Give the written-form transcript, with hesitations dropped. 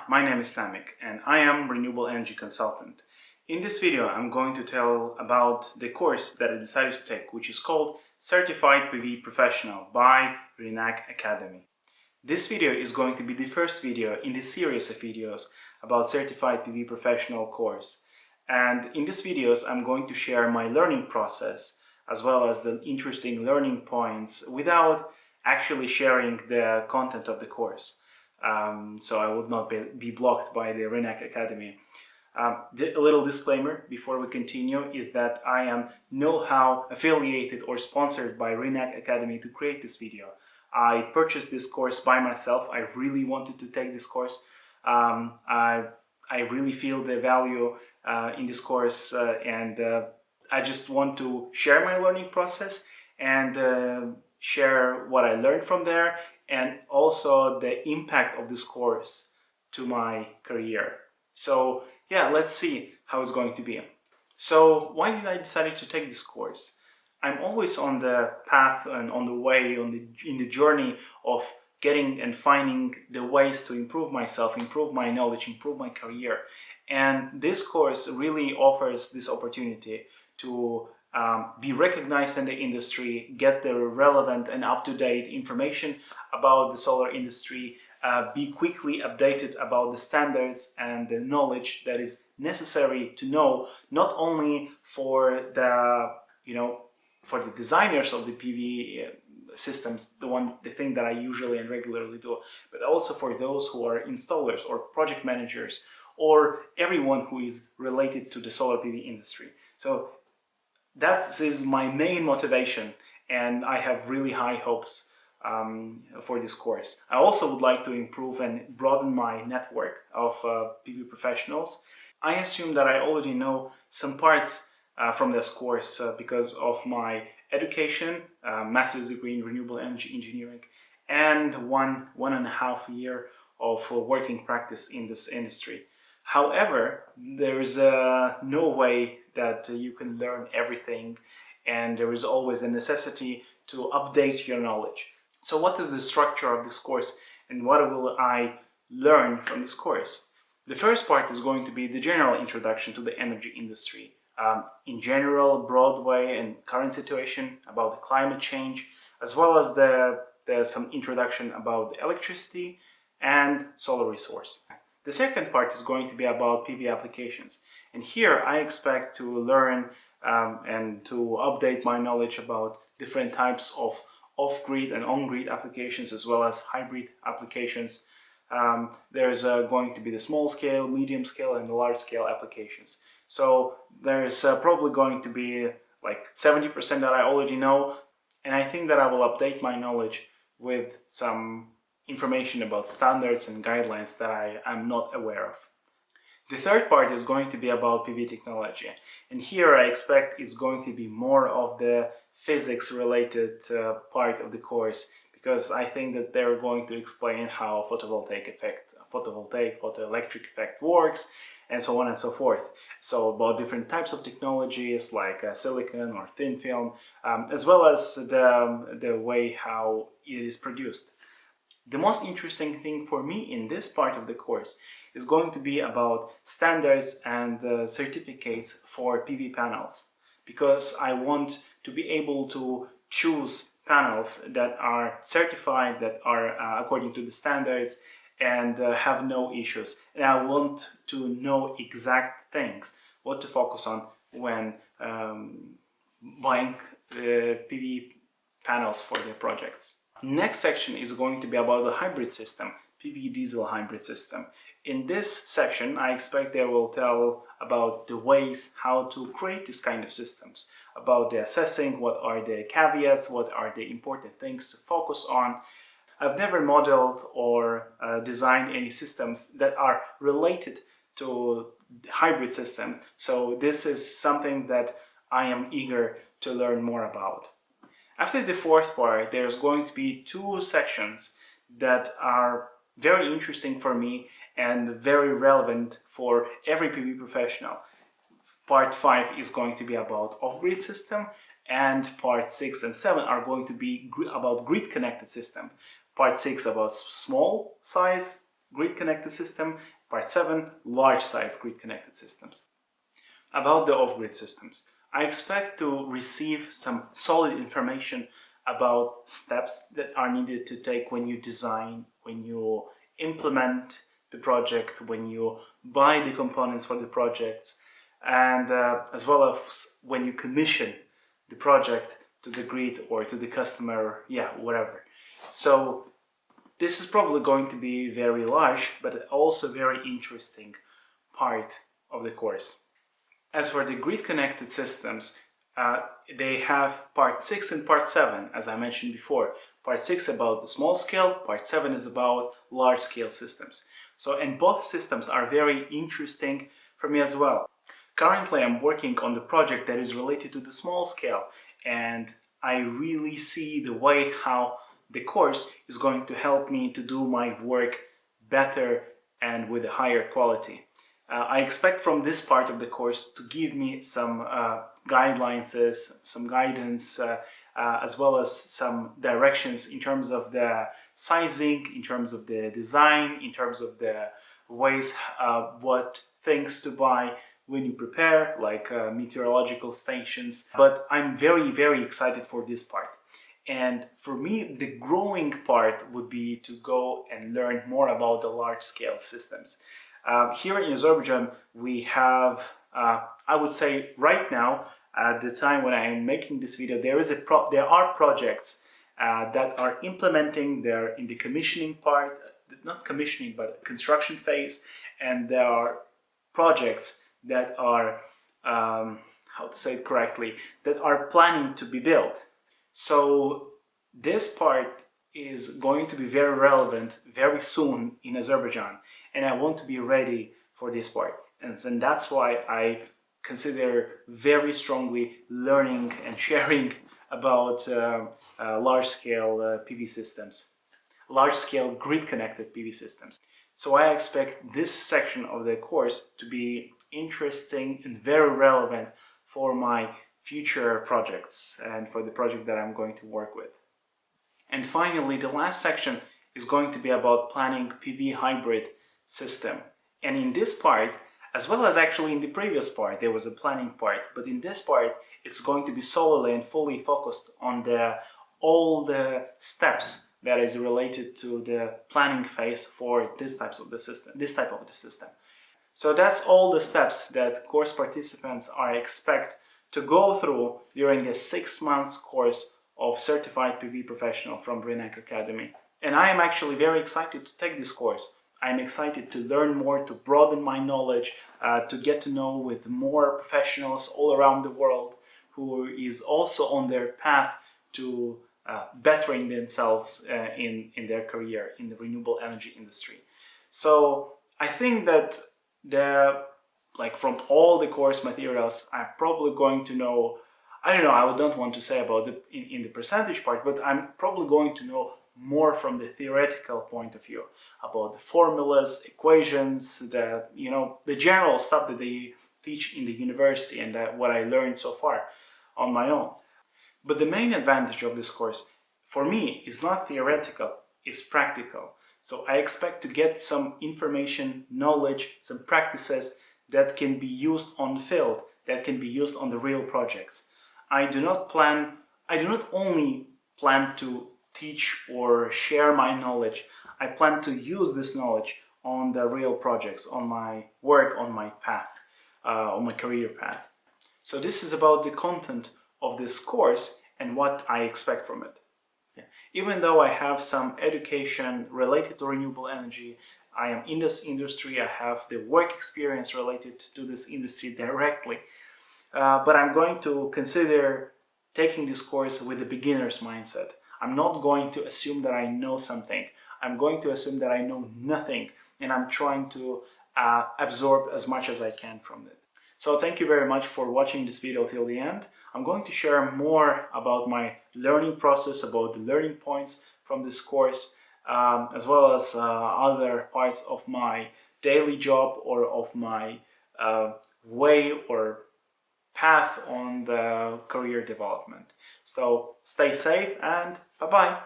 my name is Tamik and I am Renewable Energy Consultant. In this video, I'm going to tell about the course that I decided to take, which is called Certified PV Professional by RENAC Academy. This video is going to be the first video in the series of videos about Certified PV Professional course. And in these videos, I'm going to share my learning process as well as the interesting learning points without actually sharing the content of the course. So I would not be blocked by the RENAC Academy. A little disclaimer before we continue is that I am no-how affiliated or sponsored by RENAC Academy to create this video. I purchased this course by myself. I really wanted to take this course. I really feel the value in this course and I just want to share my learning process and share what I learned from there and also the impact of this course to my career. So yeah, let's see how it's going to be. So why did I decide to take this course? I'm always on the path and on the way, in the journey of getting and finding the ways to improve myself, improve my knowledge, improve my career. And this course really offers this opportunity to be recognized in the industry, get the relevant and up-to-date information about the solar industry, be quickly updated about the standards and the knowledge that is necessary to know, not only for the, for the designers of the PV systems, the thing that I usually and regularly do, but also for those who are installers or project managers or everyone who is related to the solar PV industry. So that is my main motivation, and I have really high hopes for this course. I also would like to improve and broaden my network of PV professionals. I assume that I already know some parts from this course because of my education, master's degree in renewable energy engineering, and one and a half year of working practice in this industry. However, there is no way that you can learn everything, and there is always a necessity to update your knowledge. So what is the structure of this course and what will I learn from this course? The first part is going to be the general introduction to the energy industry. In general, broad way and current situation about the climate change, as well as some introduction about the electricity and solar resource. The second part is going to be about PV applications. And here I expect to learn and to update my knowledge about different types of off-grid and on-grid applications as well as hybrid applications. There's going to be the small scale, medium scale and the large scale applications. So there's probably going to be like 70% that I already know, and I think that I will update my knowledge with some information about standards and guidelines that I am not aware of. The third part is going to be about PV technology, and here I expect it's going to be more of the physics related part of the course, because I think that they're going to explain how photoelectric effect works, and so on and so forth. So about different types of technologies like silicon or thin film, as well as the way how it is produced. The most interesting thing for me in this part of the course is going to be about standards and certificates for PV panels, because I want to be able to choose panels that are certified, that are according to the standards and have no issues. And I want to know exact things, what to focus on when buying PV panels for their projects. Next section is going to be about the hybrid system, PV diesel hybrid system. In this section, I expect they will tell about the ways how to create this kind of systems, about the assessing, what are the caveats, what are the important things to focus on. I've never modeled or designed any systems that are related to hybrid systems, so this is something that I am eager to learn more about. After the fourth part, there's going to be two sections that are very interesting for me and very relevant for every PV professional. Part 5 is going to be about off-grid system, and part 6 and 7 are going to be about grid-connected system. Part 6 about small size grid-connected system, Part 7, large-size grid-connected systems. About the off-grid systems, I expect to receive some solid information about steps that are needed to take when you design, when you implement the project, when you buy the components for the projects, and as well as when you commission the project to the grid or to the customer, whatever. So this is probably going to be very large, but also very interesting part of the course. As for the grid-connected systems, they have part 6 and part 7, as I mentioned before. Part 6 about the small scale, part 7 is about large-scale systems. And both systems are very interesting for me as well. Currently, I'm working on the project that is related to the small scale, and I really see the way how the course is going to help me to do my work better and with a higher quality. I expect from this part of the course to give me some guidelines, some guidance, as well as some directions in terms of the sizing, in terms of the design, in terms of the ways, what things to buy when you prepare, like meteorological stations. But I'm very, very excited for this part. And for me, the growing part would be to go and learn more about the large-scale systems. Here in Azerbaijan, we have, I would say right now, at the time when I am making this video, there are projects that are implementing, they're in the commissioning part, not commissioning, but construction phase, and there are projects that are, how to say it correctly, that are planning to be built. So this part is going to be very relevant very soon in Azerbaijan, and I want to be ready for this part. And that's why I consider very strongly learning and sharing about large-scale PV systems, large-scale grid-connected PV systems. So I expect this section of the course to be interesting and very relevant for my future projects and for the project that I'm going to work with. And finally, the last section is going to be about planning PV hybrid system. And in this part, as well as actually in the previous part, there was a planning part, but in this part, it's going to be solely and fully focused on all the steps that is related to the planning phase for this type of the system. So that's all the steps that course participants are expect to go through during a 6-month course of Certified PV Professional from Renac Academy. And I am actually very excited to take this course. I'm excited to learn more, to broaden my knowledge, to get to know with more professionals all around the world who is also on their path to bettering themselves in their career in the renewable energy industry. So I think that from all the course materials, I'm probably going to know, I don't want to say about in the percentage part, but I'm probably going to know more from the theoretical point of view about the formulas, equations, the general stuff that they teach in the university and what I learned so far on my own. But the main advantage of this course for me is not theoretical, it's practical. So I expect to get some information, knowledge, some practices that can be used on the field, that can be used on the real projects. I do not only plan to teach or share my knowledge, I plan to use this knowledge on the real projects, on my work, on my path, on my career path. So this is about the content of this course and what I expect from it. Even though I have some education related to renewable energy, I am in this industry, I have the work experience related to this industry directly, but I'm going to consider taking this course with a beginner's mindset. I'm not going to assume that I know something. I'm going to assume that I know nothing, and I'm trying to absorb as much as I can from it. So thank you very much for watching this video till the end. I'm going to share more about my learning process, about the learning points from this course, as well as other parts of my daily job or of my way or path on the career development. So stay safe and bye-bye.